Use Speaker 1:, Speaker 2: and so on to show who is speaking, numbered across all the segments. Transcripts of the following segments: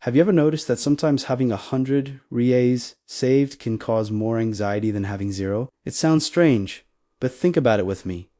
Speaker 1: Have you ever noticed that sometimes having 100 reais saved can cause more anxiety than having zero? It sounds strange, but think about it with me.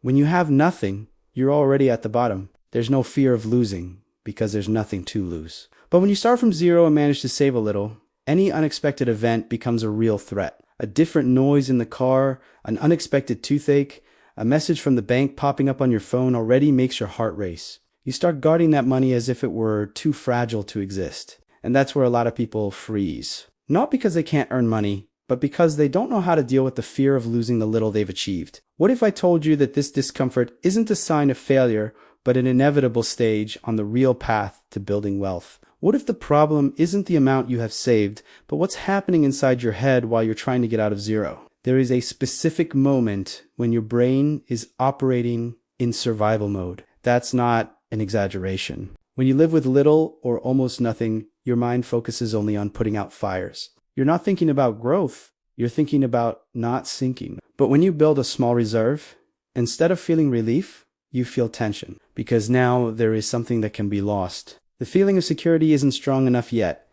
Speaker 1: When you have nothing, you're already at the bottom. There's no fear of losing because there's nothing to lose. But when you start from zero and manage to save a little, any unexpected event becomes a real threat. A different noise in the car, an unexpected toothache, a message from the bank popping up on your phone already makes your heart race. You start guarding that money as if it were too fragile to exist. And that's where a lot of people freeze. Not because they can't earn money, but because they don't know how to deal with the fear of losing the little they've achieved. What if I told you that this discomfort isn't a sign of failure, but an inevitable stage on the real path to building wealth? What if the problem isn't the amount you have saved, but what's happening inside your head while you're trying to get out of zero? There is a specific moment when your brain is operating in survival mode. That's not an exaggeration. When you live with little or almost nothing, your mind focuses only on putting out fires. You're not thinking about growth. You're thinking about not sinking. But when you build a small reserve, instead of feeling relief, you feel tension, because now there is something that can be lost. The feeling of security isn't strong enough yet,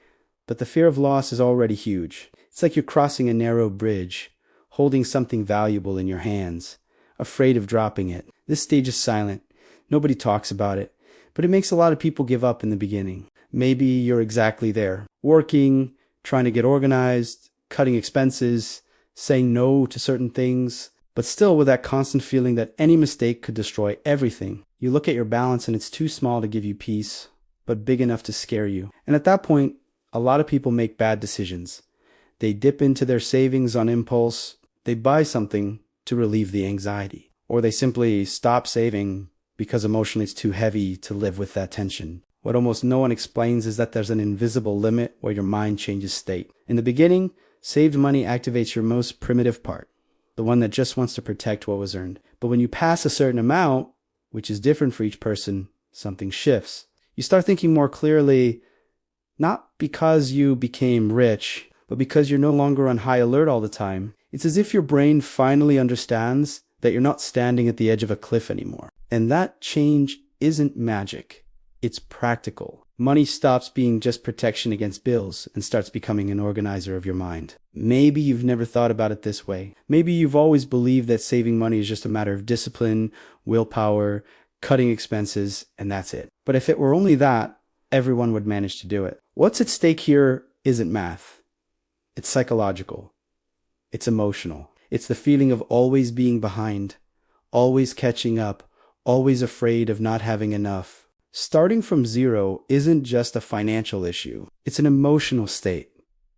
Speaker 1: but the fear of loss is already huge. It's like you're crossing a narrow bridge, holding something valuable in your hands, afraid of dropping it. This stage is silent. Nobody talks about it, but it makes a lot of people give up in the beginning. Maybe you're exactly there, working, trying to get organized, cutting expenses, saying no to certain things, but still with that constant feeling that any mistake could destroy everything. You look at your balance and it's too small to give you peace, but big enough to scare you. And at that point, a lot of people make bad decisions. They dip into their savings on impulse, they buy something to relieve the anxiety, or they simply stop saving because emotionally it's too heavy to live with that tension. What almost no one explains is that there's an invisible limit where your mind changes state. In the beginning, saved money activates your most primitive part, the one that just wants to protect what was earned. But when you pass a certain amount, which is different for each person, something shifts. You start thinking more clearly, not because you became rich, but because you're no longer on high alert all the time. It's as if your brain finally understands that you're not standing at the edge of a cliff anymore. And that change isn't magic. It's practical. Money stops being just protection against bills and starts becoming an organizer of your mind. Maybe you've never thought about it this way. Maybe you've always believed that saving money is just a matter of discipline, willpower, cutting expenses, and that's it. But if it were only that, everyone would manage to do it. What's at stake here isn't math. It's psychological. It's emotional. It's the feeling of always being behind, always catching up, always afraid of not having enough. Starting from zero isn't just a financial issue. It's an emotional state.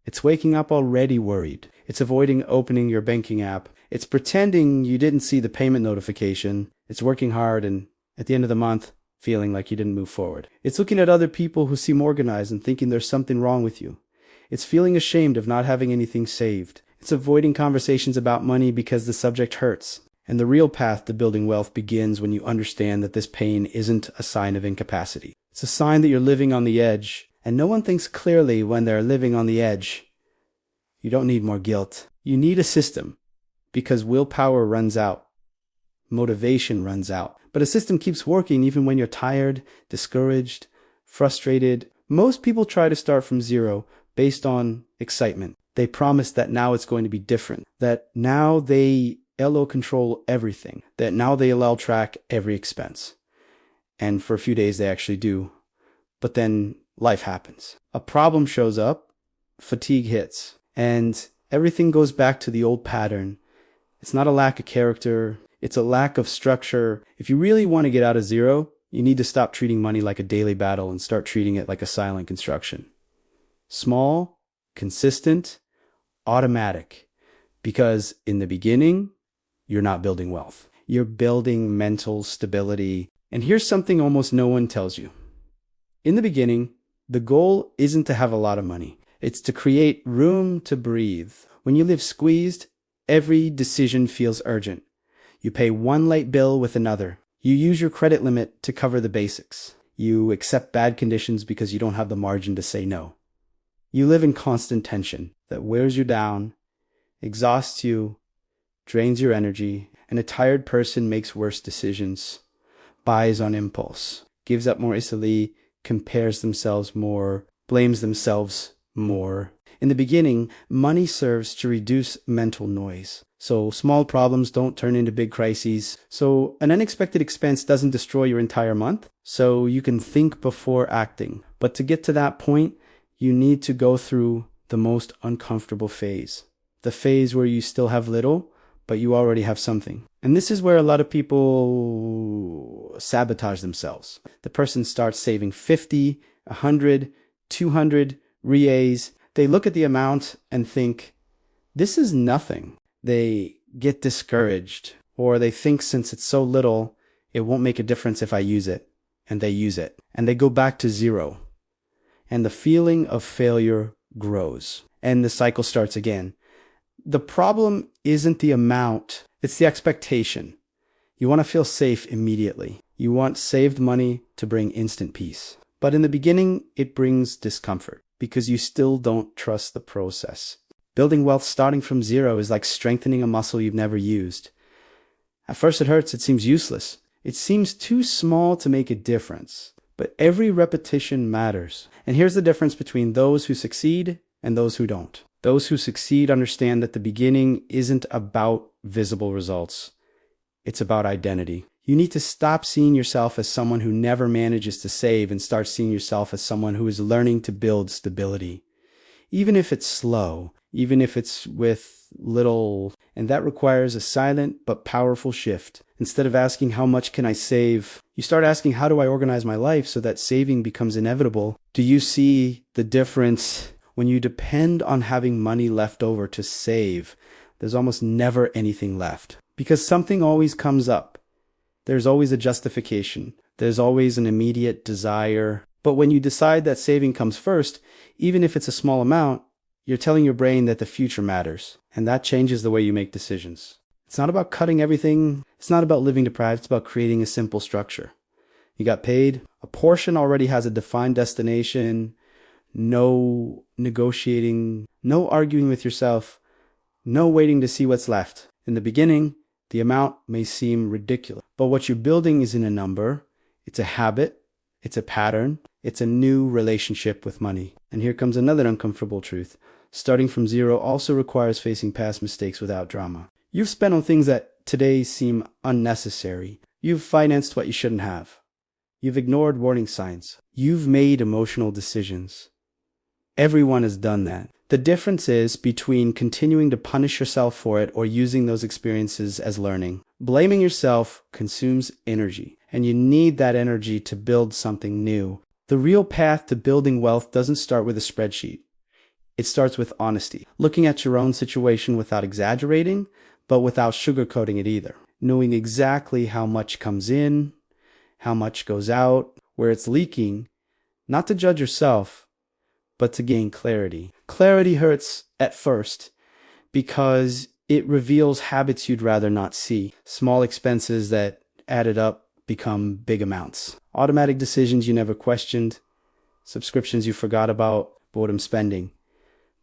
Speaker 1: It's waking up already worried. It's avoiding opening your banking app. It's pretending you didn't see the payment notification. It's working hard and at the end of the month, feeling like you didn't move forward. It's looking at other people who seem organized and thinking there's something wrong with you. It's feeling ashamed of not having anything saved. It's avoiding conversations about money because the subject hurts. And the real path to building wealth begins when you understand that this pain isn't a sign of incapacity. It's a sign that you're living on the edge, and no one thinks clearly when they're living on the edge. You don't need more guilt. You need a system, because willpower runs out. Motivation runs out. But a system keeps working even when you're tired, discouraged, frustrated. Most people try to start from zero based on excitement. They promise that now it's going to be different, that now they control everything, that now they allow track every expense. And for a few days they actually do. But then life happens. A problem shows up, fatigue hits, and everything goes back to the old pattern. It's not a lack of character, it's a lack of structure. If you really want to get out of zero, you need to stop treating money like a daily battle and start treating it like a silent construction. Small, consistent, automatic. Because in the beginning, you're not building wealth. You're building mental stability. And here's something almost no one tells you. In the beginning, the goal isn't to have a lot of money. It's to create room to breathe. When you live squeezed, every decision feels urgent. You pay one late bill with another. You use your credit limit to cover the basics. You accept bad conditions because you don't have the margin to say no. You live in constant tension that wears you down, exhausts you, drains your energy, and a tired person makes worse decisions, buys on impulse, gives up more easily, compares themselves more, blames themselves more. In the beginning, money serves to reduce mental noise. So small problems don't turn into big crises. So an unexpected expense doesn't destroy your entire month. So you can think before acting. But to get to that point, you need to go through the most uncomfortable phase. The phase where you still have little, but you already have something. And this is where a lot of people sabotage themselves. The person starts saving 50, 100, 200 reais. They look at the amount and think, this is nothing. They get discouraged, or they think since it's so little, it won't make a difference if I use it. And they use it. And they go back to zero. And the feeling of failure grows. And the cycle starts again. The problem isn't the amount, it's the expectation. You want to feel safe immediately. You want saved money to bring instant peace. But in the beginning, it brings discomfort because you still don't trust the process. Building wealth starting from zero is like strengthening a muscle you've never used. At first it hurts, it seems useless. It seems too small to make a difference. But every repetition matters. And here's the difference between those who succeed and those who don't. Those who succeed understand that the beginning isn't about visible results. It's about identity. You need to stop seeing yourself as someone who never manages to save and start seeing yourself as someone who is learning to build stability. Even if it's slow, even if it's with little, and that requires a silent but powerful shift. Instead of asking how much can I save, you start asking how do I organize my life so that saving becomes inevitable. Do you see the difference? When you depend on having money left over to save, there's almost never anything left. Because something always comes up. There's always a justification. There's always an immediate desire. But when you decide that saving comes first, even if it's a small amount, you're telling your brain that the future matters. And that changes the way you make decisions. It's not about cutting everything. It's not about living deprived. It's about creating a simple structure. You got paid. A portion already has a defined destination. No negotiating, no arguing with yourself, no waiting to see what's left. In the beginning, the amount may seem ridiculous, but what you're building isn't a number. It's a habit. It's a pattern. It's a new relationship with money. And here comes another uncomfortable truth. Starting from zero also requires facing past mistakes without drama. You've spent on things that today seem unnecessary. You've financed what you shouldn't have. You've ignored warning signs. You've made emotional decisions. Everyone has done that. The difference is between continuing to punish yourself for it or using those experiences as learning. Blaming yourself consumes energy, and you need that energy to build something new. The real path to building wealth doesn't start with a spreadsheet. It starts with honesty, looking at your own situation without exaggerating, but without sugarcoating it either. Knowing exactly how much comes in, how much goes out, where it's leaking, not to judge yourself, but to gain clarity. Clarity hurts at first because it reveals habits you'd rather not see. Small expenses that added up become big amounts. Automatic decisions you never questioned, subscriptions you forgot about, boredom spending.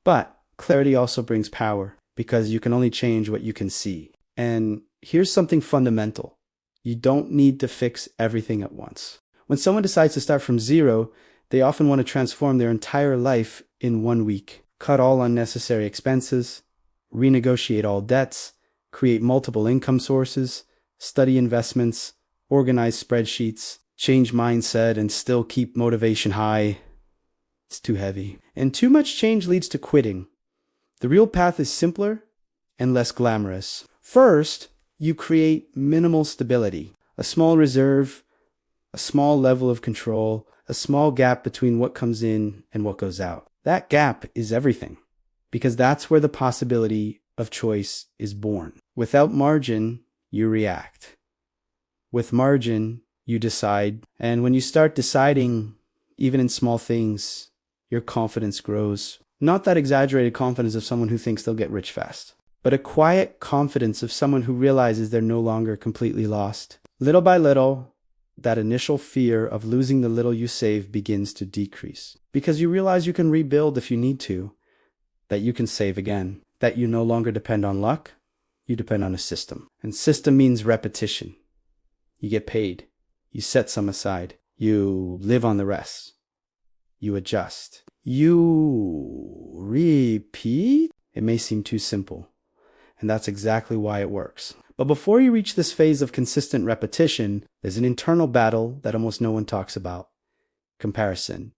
Speaker 1: But clarity also brings power because you can only change what you can see. And here's something fundamental. You don't need to fix everything at once. When someone decides to start from zero, they often want to transform their entire life in 1 week. Cut all unnecessary expenses, renegotiate all debts, create multiple income sources, study investments, organize spreadsheets, change mindset, and still keep motivation high. It's too heavy. And too much change leads to quitting. The real path is simpler and less glamorous. First, you create minimal stability, a small reserve, a small level of control, a small gap between what comes in and what goes out. That gap is everything, because that's where the possibility of choice is born. Without margin, you react. With margin, you decide. And when you start deciding, even in small things, your confidence grows. Not that exaggerated confidence of someone who thinks they'll get rich fast, but a quiet confidence of someone who realizes they're no longer completely lost. Little by little, that initial fear of losing the little you save begins to decrease because you realize you can rebuild if you need to, that you can save again, that you no longer depend on luck, you depend on a system. And system means repetition. You get paid, you set some aside, you live on the rest, you adjust, You repeat? It may seem too simple, and that's exactly why it works. But before you reach this phase of consistent repetition, there's an internal battle that almost no one talks about: comparison.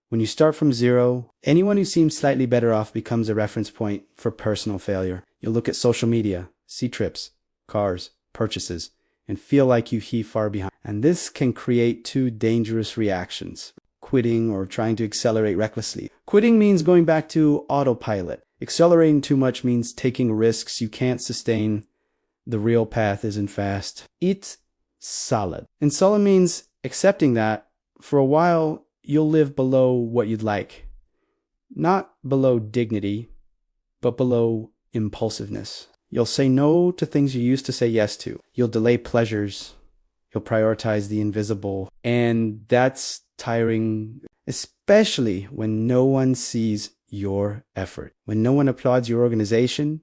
Speaker 1: When you start from zero, anyone who seems slightly better off becomes a reference point for personal failure. You'll look at social media, see trips, cars, purchases, and feel like you heave far behind. And this can create two dangerous reactions: quitting or trying to accelerate recklessly. Quitting means going back to autopilot. Accelerating too much means taking risks you can't sustain. The real path isn't fast. It's solid. And solid means accepting that for a while you'll live below what you'd like. Not below dignity, but below impulsiveness. You'll say no to things you used to say yes to. You'll delay pleasures. You'll prioritize the invisible. And that's tiring, especially when no one sees your effort. When no one applauds your organization,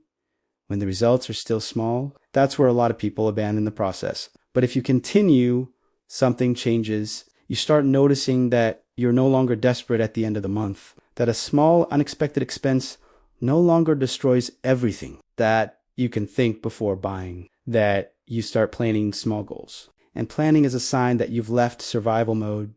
Speaker 1: when the results are still small, that's where a lot of people abandon the process. But if you continue, something changes. You start noticing that you're no longer desperate at the end of the month, that a small unexpected expense no longer destroys everything, that you can think before buying, that you start planning small goals. And planning is a sign that you've left survival mode.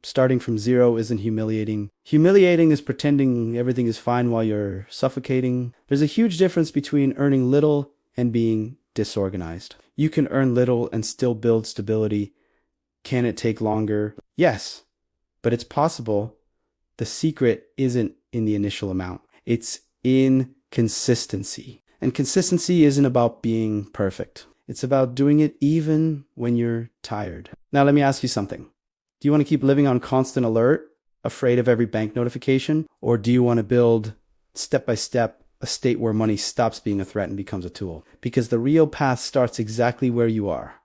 Speaker 1: Starting from zero isn't humiliating. Humiliating is pretending everything is fine while you're suffocating. There's a huge difference between earning little and being disorganized. You can earn little and still build stability. Can it take longer? Yes, but it's possible. The secret isn't in the initial amount. It's in consistency. And consistency isn't about being perfect. It's about doing it even when you're tired. Now let me ask you something. Do you want to keep living on constant alert, afraid of every bank notification? Or do you want to build, step by step, a state where money stops being a threat and becomes a tool? Because the real path starts exactly where you are.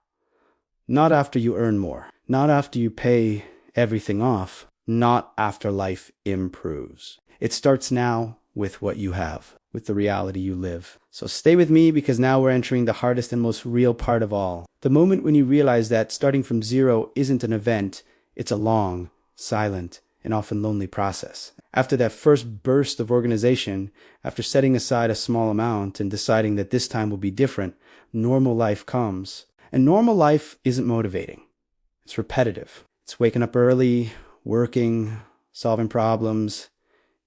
Speaker 1: Not after you earn more. Not after you pay everything off. Not after life improves. It starts now with what you have, with the reality you live. So stay with me, because now we're entering the hardest and most real part of all. The moment when you realize that starting from zero isn't an event, it's a long, silent, and often lonely process. After that first burst of organization, after setting aside a small amount and deciding that this time will be different, normal life comes. And normal life isn't motivating. It's repetitive. It's waking up early, working, solving problems,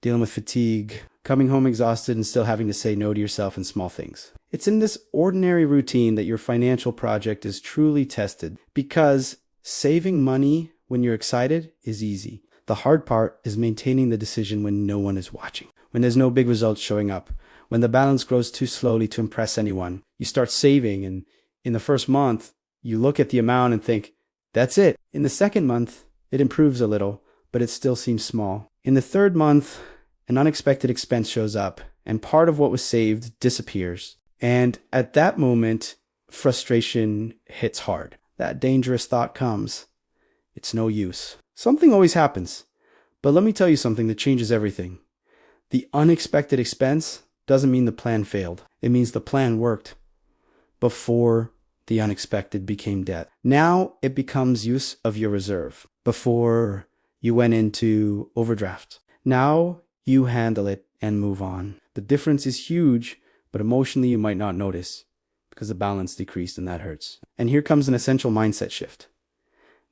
Speaker 1: dealing with fatigue, coming home exhausted and still having to say no to yourself in small things. It's in this ordinary routine that your financial project is truly tested, because saving money when you're excited is easy. The hard part is maintaining the decision when no one is watching, when there's no big results showing up, when the balance grows too slowly to impress anyone. You start saving, and in the first month, you look at the amount and think, that's it. In the second month, it improves a little, but it still seems small. In the third month, an unexpected expense shows up, and part of what was saved disappears. And at that moment, frustration hits hard. That dangerous thought comes. It's no use. Something always happens. But let me tell you something that changes everything. The unexpected expense doesn't mean the plan failed. It means the plan worked before the unexpected became debt. Now it becomes use of your reserve. Before you went into overdraft. Now you handle it and move on. The difference is huge, but emotionally you might not notice because the balance decreased, and that hurts. And here comes an essential mindset shift.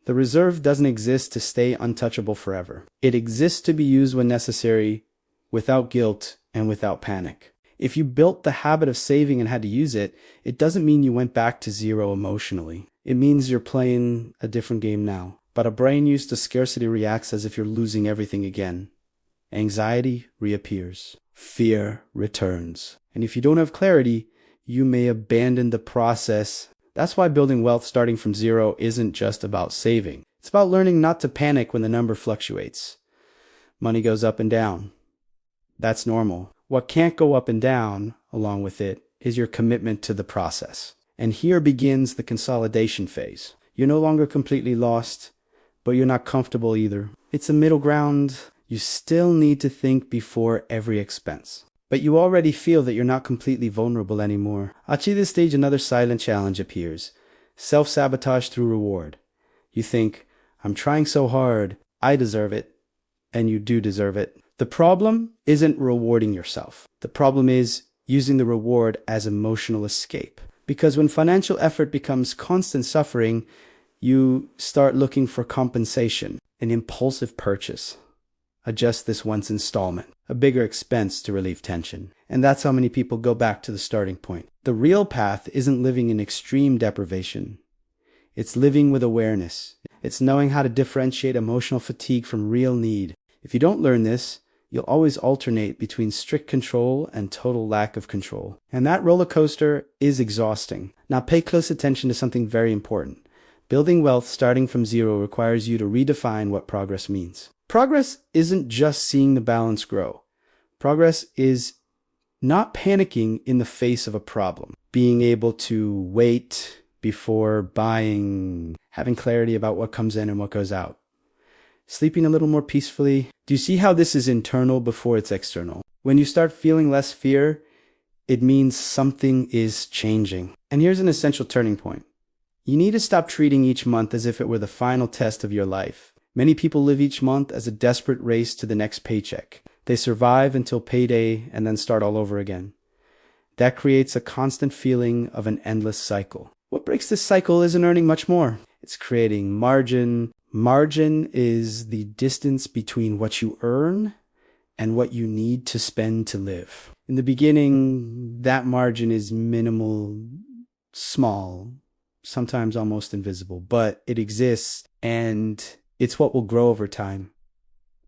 Speaker 1: The reserve doesn't exist to stay untouchable forever. It exists to be used when necessary, without guilt and without panic. If you built the habit of saving and had to use it, it doesn't mean you went back to zero emotionally. It means you're playing a different game now. But a brain used to scarcity reacts as if you're losing everything again. Anxiety reappears. Fear returns. And if you don't have clarity, you may abandon the process. That's why building wealth starting from zero isn't just about saving. It's about learning not to panic when the number fluctuates. Money goes up and down. That's normal. What can't go up and down, along with it, is your commitment to the process. And here begins the consolidation phase. You're no longer completely lost, but you're not comfortable either. It's a middle ground. You still need to think before every expense. But you already feel that you're not completely vulnerable anymore. At this stage, another silent challenge appears. Self-sabotage through reward. You think, I'm trying so hard, I deserve it. and you do deserve it. The problem isn't rewarding yourself. The problem is using the reward as emotional escape. Because when financial effort becomes constant suffering, you start looking for compensation, an impulsive purchase, adjust this once installment, a bigger expense to relieve tension. And that's how many people go back to the starting point. The real path isn't living in extreme deprivation. It's living with awareness. It's knowing how to differentiate emotional fatigue from real need. If you don't learn this, you'll always alternate between strict control and total lack of control. And that roller coaster is exhausting. Now pay close attention to something very important. Building wealth starting from zero requires you to redefine what progress means. Progress isn't just seeing the balance grow. Progress is not panicking in the face of a problem, being able to wait before buying, having clarity about what comes in and what goes out, sleeping a little more peacefully. Do you see how this is internal before it's external? When you start feeling less fear, it means something is changing. And here's an essential turning point. You need to stop treating each month as if it were the final test of your life. Many people live each month as a desperate race to the next paycheck. They survive until payday and then start all over again. That creates a constant feeling of an endless cycle. What breaks this cycle isn't earning much more. It's creating margin. Margin is the distance between what you earn and what you need to spend to live. In the beginning, that margin is minimal, small, sometimes almost invisible, but it exists and it's what will grow over time.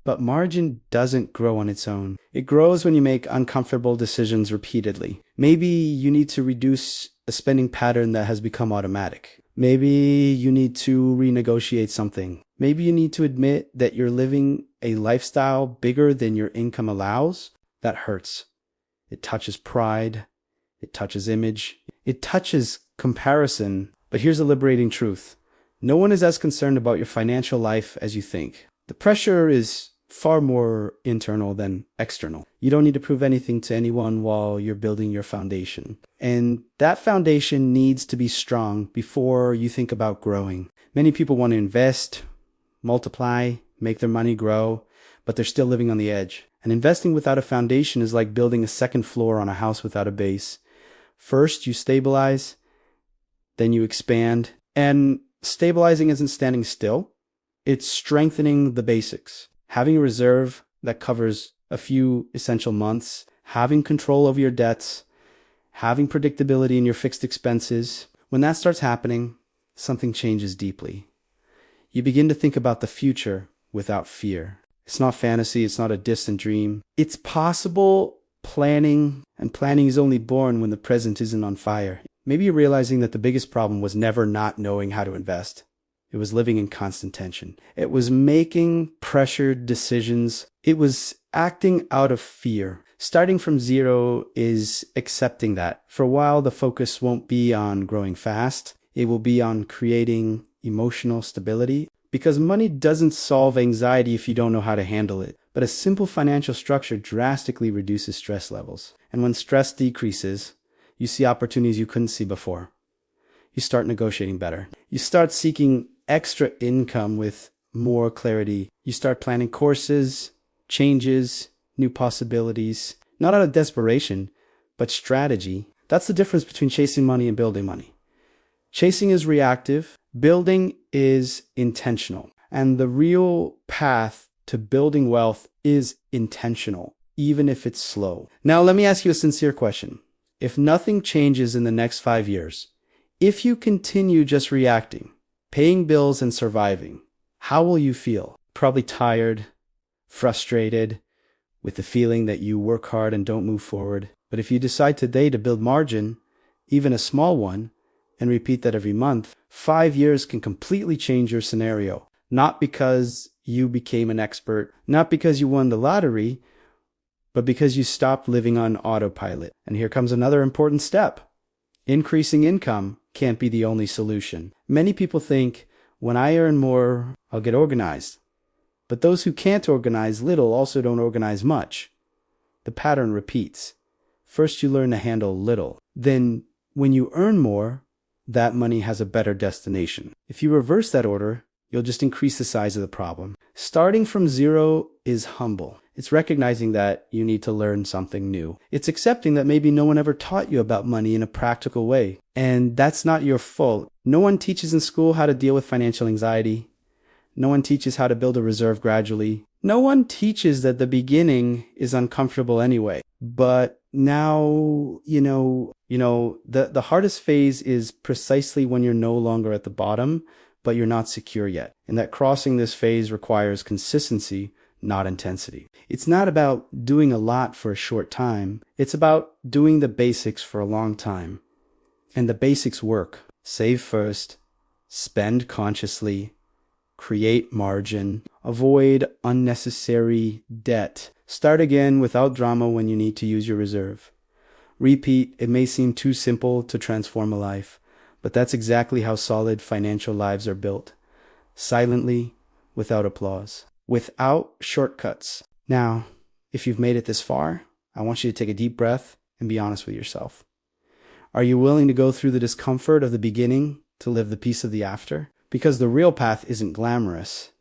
Speaker 1: But margin doesn't grow on its own. It grows when you make uncomfortable decisions repeatedly. Maybe you need to reduce a spending pattern that has become automatic. Maybe you need to renegotiate something. Maybe you need to admit that you're living a lifestyle bigger than your income allows. That hurts. It touches pride. It touches image. It touches comparison. But here's a liberating truth. No one is as concerned about your financial life as you think. The pressure is far more internal than external. You don't need to prove anything to anyone while you're building your foundation. And that foundation needs to be strong before you think about growing. Many people want to invest, multiply, make their money grow, but they're still living on the edge. And investing without a foundation is like building a second floor on a house without a base. First, you stabilize, then you expand. And stabilizing isn't standing still. It's strengthening the basics. Having a reserve that covers a few essential months, having control over your debts, having predictability in your fixed expenses. When that starts happening, something changes deeply. You begin to think about the future without fear. It's not fantasy. It's not a distant dream. It's possible planning, and planning is only born when the present isn't on fire. Maybe you're realizing that the biggest problem was never not knowing how to invest. It was living in constant tension. It was making pressured decisions. It was acting out of fear. Starting from zero is accepting that. For a while, the focus won't be on growing fast. It will be on creating emotional stability. Because money doesn't solve anxiety if you don't know how to handle it. But a simple financial structure drastically reduces stress levels. And when stress decreases, you see opportunities you couldn't see before. You start negotiating better. You start seeking extra income with more clarity. You start planning courses, changes, new possibilities, not out of desperation, but strategy. That's the difference between chasing money and building money. Chasing is reactive. Building is intentional. And the real path to building wealth is intentional, even if it's slow. Now, let me ask you a sincere question. If nothing changes in the next 5 years, if you continue just reacting, paying bills and surviving, how will you feel? Probably tired, frustrated, with the feeling that you work hard and don't move forward. But if you decide today to build margin, even a small one, and repeat that every month, 5 years can completely change your scenario. Not because you became an expert, not because you won the lottery, but because you stopped living on autopilot. And here comes another important step. Increasing income can't be the only solution. Many people think, when I earn more, I'll get organized. But those who can't organize little also don't organize much. The pattern repeats. First, you learn to handle little. Then, when you earn more, that money has a better destination. If you reverse that order, You'll just increase the size of the problem. Starting from zero is humble. It's recognizing that you need to learn something new. It's accepting that maybe no one ever taught you about money in a practical way. And that's not your fault. No one teaches in school how to deal with financial anxiety. No one teaches how to build a reserve gradually. No one teaches that the beginning is uncomfortable anyway. But now, the hardest phase is precisely when you're no longer at the bottom, but you're not secure yet. And that crossing this phase requires consistency, not intensity. It's not about doing a lot for a short time. It's about doing the basics for a long time. And the basics work. Save first, spend consciously, create margin, avoid unnecessary debt. Start again without drama when you need to use your reserve. Repeat. It may seem too simple to transform a life, but that's exactly how solid financial lives are built. Silently, without applause, without shortcuts. Now, if you've made it this far, I want you to take a deep breath and be honest with yourself. Are you willing to go through the discomfort of the beginning to live the peace of the after? Because the real path isn't glamorous.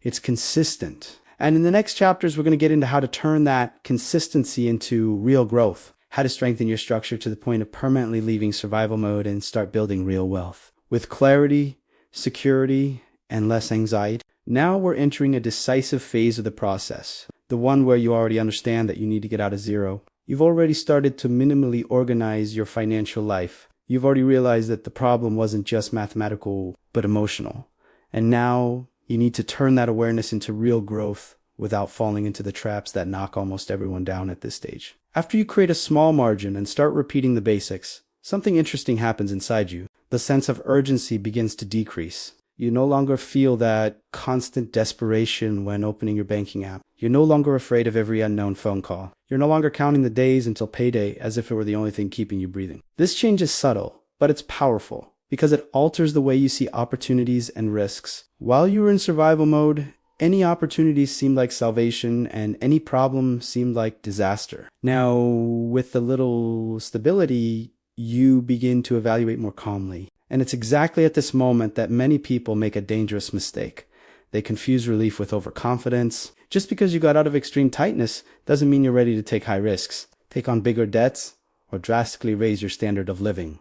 Speaker 1: It's consistent. And in the next chapters, we're going to get into how to turn that consistency into real growth, how to strengthen your structure to the point of permanently leaving survival mode and start building real wealth. With clarity, security, and less anxiety. Now we're entering a decisive phase of the process, the one where you already understand that you need to get out of zero. You've already started to minimally organize your financial life. You've already realized that the problem wasn't just mathematical, but emotional. And now you need to turn that awareness into real growth without falling into the traps that knock almost everyone down at this stage. After you create a small margin and start repeating the basics, something interesting happens inside you. The sense of urgency begins to decrease. You no longer feel that constant desperation when opening your banking app. You're no longer afraid of every unknown phone call. You're no longer counting the days until payday as if it were the only thing keeping you breathing. This change is subtle, but it's powerful because it alters the way you see opportunities and risks. While you were in survival mode, any opportunities seemed like salvation and any problem seemed like disaster. Now, with a little stability, you begin to evaluate more calmly. And it's exactly at this moment that many people make a dangerous mistake. They confuse relief with overconfidence. Just because you got out of extreme tightness doesn't mean you're ready to take high risks, take on bigger debts, or drastically raise your standard of living.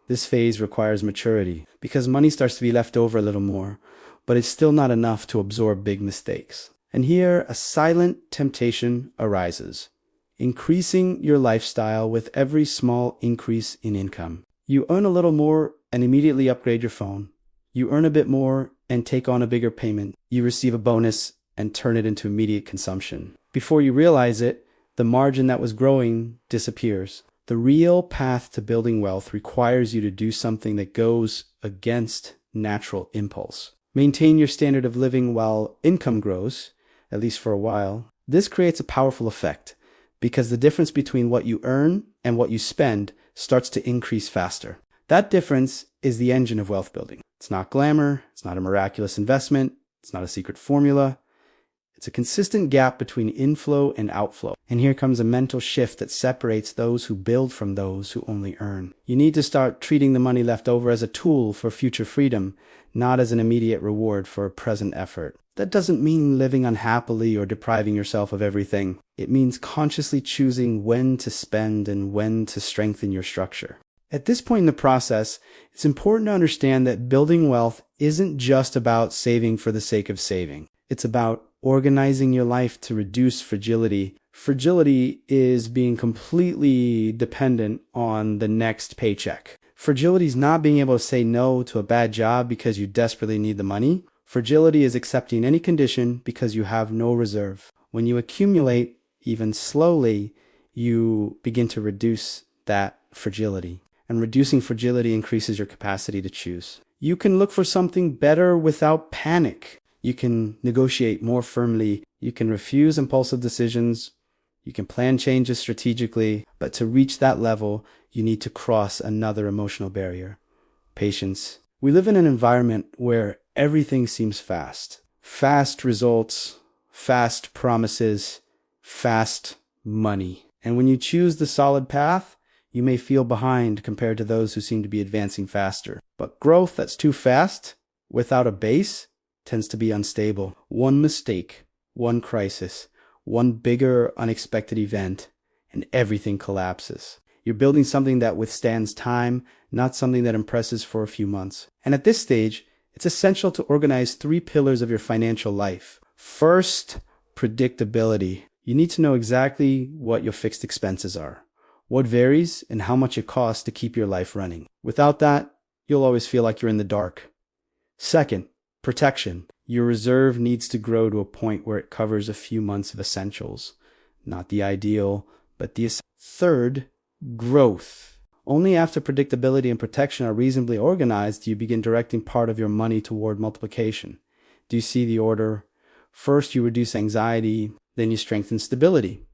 Speaker 1: This phase requires maturity because money starts to be left over a little more, but it's still not enough to absorb big mistakes. And here, a silent temptation arises, increasing your lifestyle with every small increase in income. You earn a little more and immediately upgrade your phone. You earn a bit more and take on a bigger payment. You receive a bonus and turn it into immediate consumption. Before you realize it, the margin that was growing disappears. The real path to building wealth requires you to do something that goes against natural impulse. Maintain your standard of living while income grows, at least for a while. This creates a powerful effect because the difference between what you earn and what you spend starts to increase faster. That difference is the engine of wealth building. It's not glamour. It's not a miraculous investment. It's not a secret formula. It's a consistent gap between inflow and outflow. And here comes a mental shift that separates those who build from those who only earn. You need to start treating the money left over as a tool for future freedom, not as an immediate reward for a present effort. That doesn't mean living unhappily or depriving yourself of everything. It means consciously choosing when to spend and when to strengthen your structure. At this point in the process, it's important to understand that building wealth isn't just about saving for the sake of saving. It's about organizing your life to reduce fragility. Fragility is being completely dependent on the next paycheck. Fragility is not being able to say no to a bad job because you desperately need the money. Fragility is accepting any condition because you have no reserve. When you accumulate, even slowly, you begin to reduce that fragility. And reducing fragility increases your capacity to choose. You can look for something better without panic. You can negotiate more firmly. You can refuse impulsive decisions. You can plan changes strategically. But to reach that level, you need to cross another emotional barrier: patience. We live in an environment where everything seems fast. Fast results, fast promises, fast money. And when you choose the solid path, you may feel behind compared to those who seem to be advancing faster. But growth that's too fast, without a base, tends to be unstable. One mistake, one crisis, one bigger unexpected event, and everything collapses. You're building something that withstands time, not something that impresses for a few months. And at this stage, it's essential to organize 3 pillars of your financial life. First, predictability. You need to know exactly what your fixed expenses are, what varies, and how much it costs to keep your life running. Without that, you'll always feel like you're in the dark. Second, protection. Your reserve needs to grow to a point where it covers a few months of essentials. Not the ideal, but the essential. Third, growth. Only after predictability and protection are reasonably organized do you begin directing part of your money toward multiplication. Do you see the order? First, you reduce anxiety, then you strengthen stability.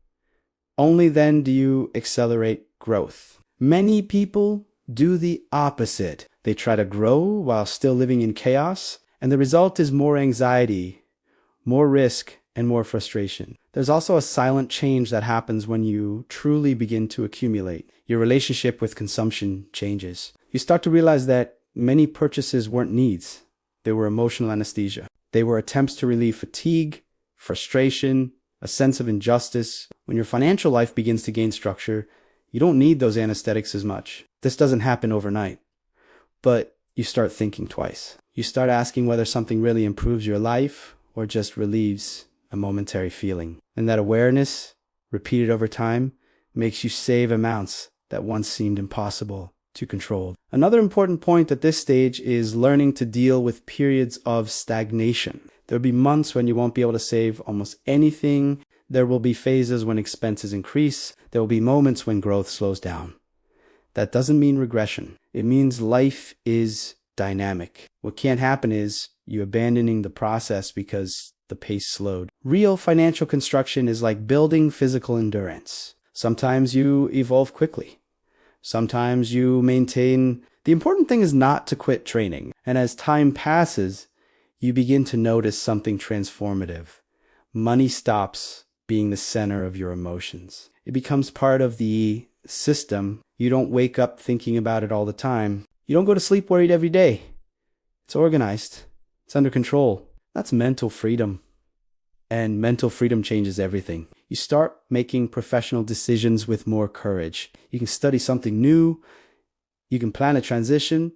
Speaker 1: Only then do you accelerate growth. Many people do the opposite. They try to grow while still living in chaos, and the result is more anxiety, more risk, and more frustration. There's also a silent change that happens when you truly begin to accumulate. Your relationship with consumption changes. You start to realize that many purchases weren't needs. They were emotional anesthesia. They were attempts to relieve fatigue, frustration, a sense of injustice. When your financial life begins to gain structure, you don't need those anesthetics as much. This doesn't happen overnight, but you start thinking twice. You start asking whether something really improves your life or just relieves a momentary feeling. And that awareness, repeated over time, makes you save amounts that once seemed impossible to control. Another important point at this stage is learning to deal with periods of stagnation. There'll be months when you won't be able to save almost anything. There will be phases when expenses increase. There will be moments when growth slows down. That doesn't mean regression. It means life is dynamic. What can't happen is you abandoning the process because the pace slowed. Real financial construction is like building physical endurance. Sometimes you evolve quickly. Sometimes you maintain. The important thing is not to quit training. And as time passes, you begin to notice something transformative. Money stops being the center of your emotions. It becomes part of the system. You don't wake up thinking about it all the time. You don't go to sleep worried every day. It's organized. It's under control. That's mental freedom. And mental freedom changes everything. You start making professional decisions with more courage. You can study something new. You can plan a transition.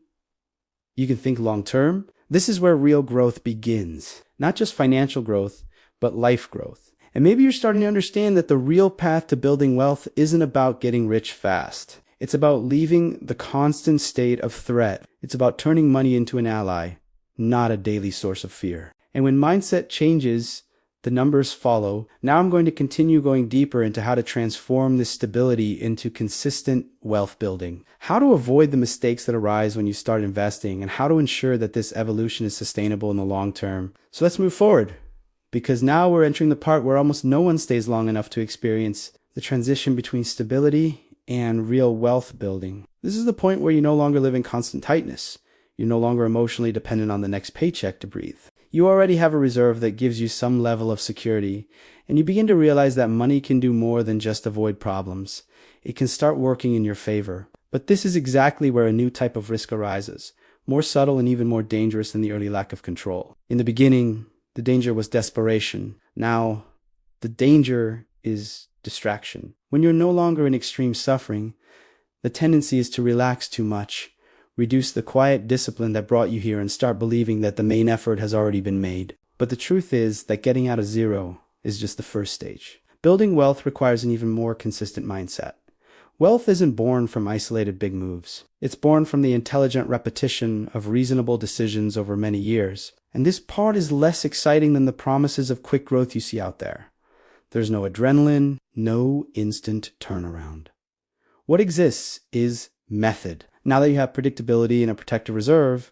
Speaker 1: You can think long term. This is where real growth begins. Not just financial growth, but life growth. And maybe you're starting to understand that the real path to building wealth isn't about getting rich fast. It's about leaving the constant state of threat. It's about turning money into an ally, not a daily source of fear. And when mindset changes, the numbers follow. Now I'm going to continue going deeper into how to transform this stability into consistent wealth building. How to avoid the mistakes that arise when you start investing, and how to ensure that this evolution is sustainable in the long term. So let's move forward, because now we're entering the part where almost no one stays long enough to experience the transition between stability and real wealth building. This is the point where you no longer live in constant tightness. You're no longer emotionally dependent on the next paycheck to breathe. You already have a reserve that gives you some level of security, and you begin to realize that money can do more than just avoid problems. It can start working in your favor. But this is exactly where a new type of risk arises, more subtle and even more dangerous than the early lack of control. In the beginning, the danger was desperation. Now, the danger is distraction. When you're no longer in extreme suffering, the tendency is to relax too much, reduce the quiet discipline that brought you here, and start believing that the main effort has already been made. But the truth is that getting out of zero is just the first stage. Building wealth requires an even more consistent mindset. Wealth isn't born from isolated big moves. It's born from the intelligent repetition of reasonable decisions over many years. And this part is less exciting than the promises of quick growth you see out there. There's no adrenaline, no instant turnaround. What exists is method. Now that you have predictability and a protective reserve,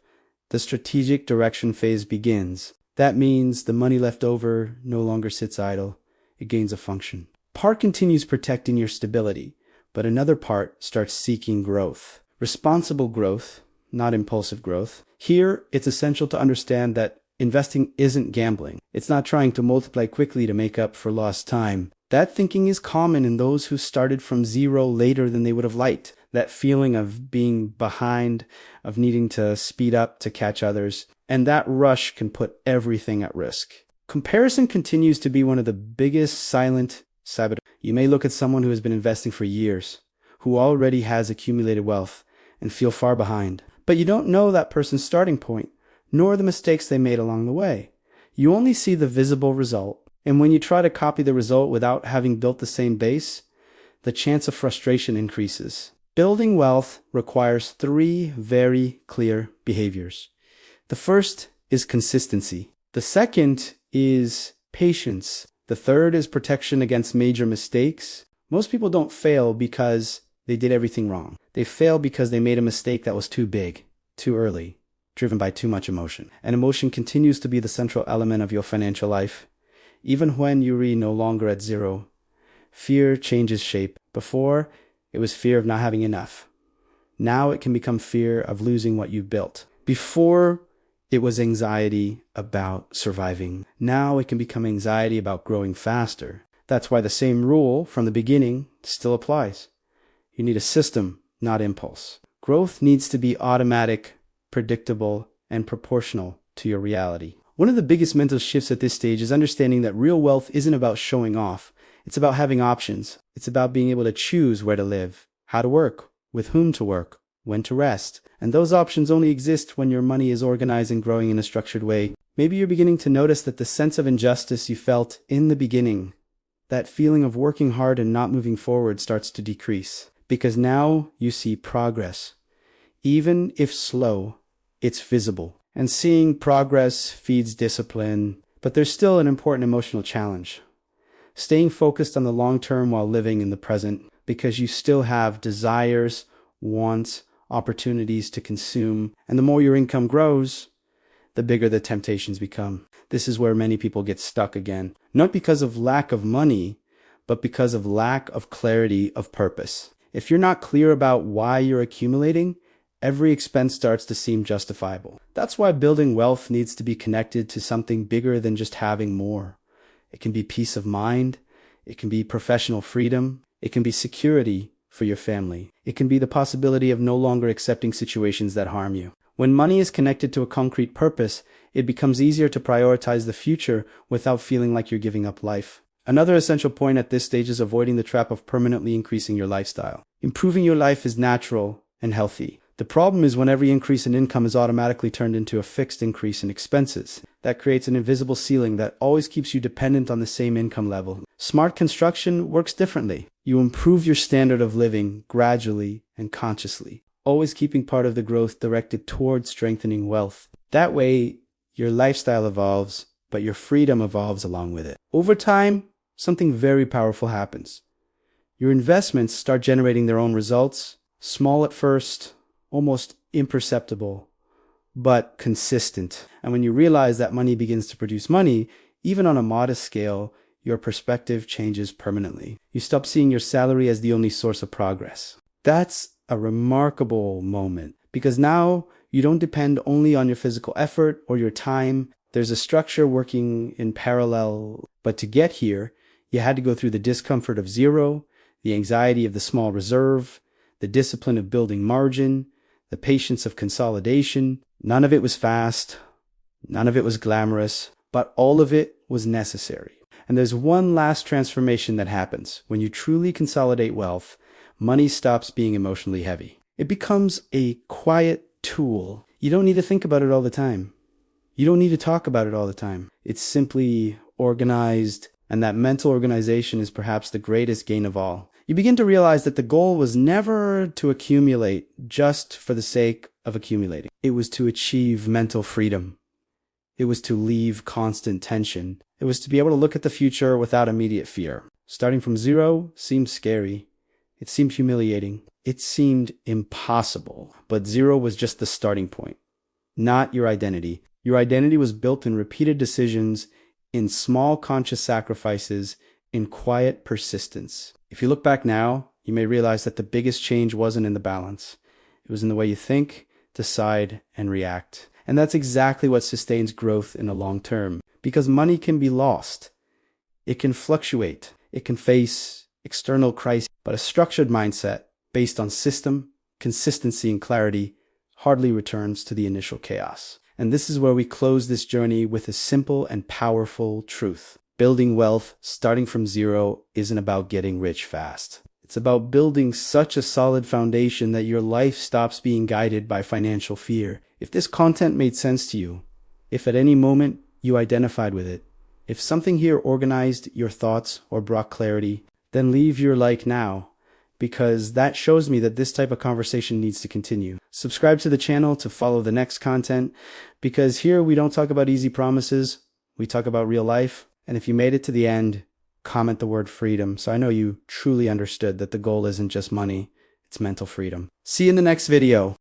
Speaker 1: the strategic direction phase begins. That means the money left over no longer sits idle. It gains a function. Part continues protecting your stability, but another part starts seeking growth. Responsible growth, not impulsive growth. Here, it's essential to understand that investing isn't gambling. It's not trying to multiply quickly to make up for lost time. That thinking is common in those who started from zero later than they would have liked. That feeling of being behind, of needing to speed up to catch others. and that rush can put everything at risk. Comparison continues to be one of the biggest silent saboteurs. You may look at someone who has been investing for years, who already has accumulated wealth, and feel far behind. But you don't know that person's starting point, nor the mistakes they made along the way. You only see the visible result, and when you try to copy the result without having built the same base, the chance of frustration increases. Building wealth requires 3 very clear behaviors. The first is consistency. The second is patience. The third is protection against major mistakes. Most people don't fail because they did everything wrong. They fail because they made a mistake that was too big, too early, driven by too much emotion. And emotion continues to be the central element of your financial life. Even when you're no longer at zero, fear changes shape. Before, it was fear of not having enough. Now it can become fear of losing what you've built. Before, it was anxiety about surviving. Now it can become anxiety about growing faster. That's why the same rule from the beginning still applies. You need a system, not impulse. Growth needs to be automatic, predictable, and proportional to your reality. One of the biggest mental shifts at this stage is understanding that real wealth isn't about showing off. It's about having options. It's about being able to choose where to live, how to work, with whom to work, when to rest. And those options only exist when your money is organized and growing in a structured way. Maybe you're beginning to notice that the sense of injustice you felt in the beginning, that feeling of working hard and not moving forward, starts to decrease. Because now you see progress. Even if slow, it's visible. And seeing progress feeds discipline, but there's still an important emotional challenge. Staying focused on the long term while living in the present, because you still have desires, wants, opportunities to consume, and the more your income grows, the bigger the temptations become. This is where many people get stuck again, not because of lack of money, but because of lack of clarity of purpose. If you're not clear about why you're accumulating, every expense starts to seem justifiable. That's why building wealth needs to be connected to something bigger than just having more. It can be peace of mind. It can be professional freedom. It can be security for your family. It can be the possibility of no longer accepting situations that harm you. When money is connected to a concrete purpose, it becomes easier to prioritize the future without feeling like you're giving up life. Another essential point at this stage is avoiding the trap of permanently increasing your lifestyle. Improving your life is natural and healthy. The problem is when every increase in income is automatically turned into a fixed increase in expenses. That creates an invisible ceiling that always keeps you dependent on the same income level. Smart construction works differently. You improve your standard of living gradually and consciously, always keeping part of the growth directed towards strengthening wealth. That way, your lifestyle evolves, but your freedom evolves along with it. Over time, something very powerful happens. Your investments start generating their own results, small at first, almost imperceptible, but consistent. And when you realize that money begins to produce money, even on a modest scale, your perspective changes permanently. You stop seeing your salary as the only source of progress. That's a remarkable moment because now you don't depend only on your physical effort or your time. There's a structure working in parallel. But to get here, you had to go through the discomfort of zero, the anxiety of the small reserve, the discipline of building margin, the patience of consolidation. None of it was fast. None of it was glamorous, but all of it was necessary. And there's one last transformation that happens. When you truly consolidate wealth, money stops being emotionally heavy. It becomes a quiet tool. You don't need to think about it all the time. You don't need to talk about it all the time. It's simply organized, and that mental organization is perhaps the greatest gain of all. You begin to realize that the goal was never to accumulate just for the sake of accumulating. It was to achieve mental freedom. It was to leave constant tension. It was to be able to look at the future without immediate fear. Starting from zero seemed scary. It seemed humiliating. It seemed impossible. But zero was just the starting point, not your identity. Your identity was built in repeated decisions, in small conscious sacrifices, in quiet persistence. If you look back now, you may realize that the biggest change wasn't in the balance. It was in the way you think, decide, and react. And that's exactly what sustains growth in the long term. Because money can be lost. It can fluctuate. It can face external crises. But a structured mindset based on system, consistency, and clarity hardly returns to the initial chaos. And this is where we close this journey with a simple and powerful truth. Building wealth, starting from zero, isn't about getting rich fast. It's about building such a solid foundation that your life stops being guided by financial fear. If this content made sense to you, if at any moment you identified with it, if something here organized your thoughts or brought clarity, then leave your like now, because that shows me that this type of conversation needs to continue. Subscribe to the channel to follow the next content, because here we don't talk about easy promises, we talk about real life. And if you made it to the end, comment the word freedom, so I know you truly understood that the goal isn't just money, it's mental freedom. See you in the next video.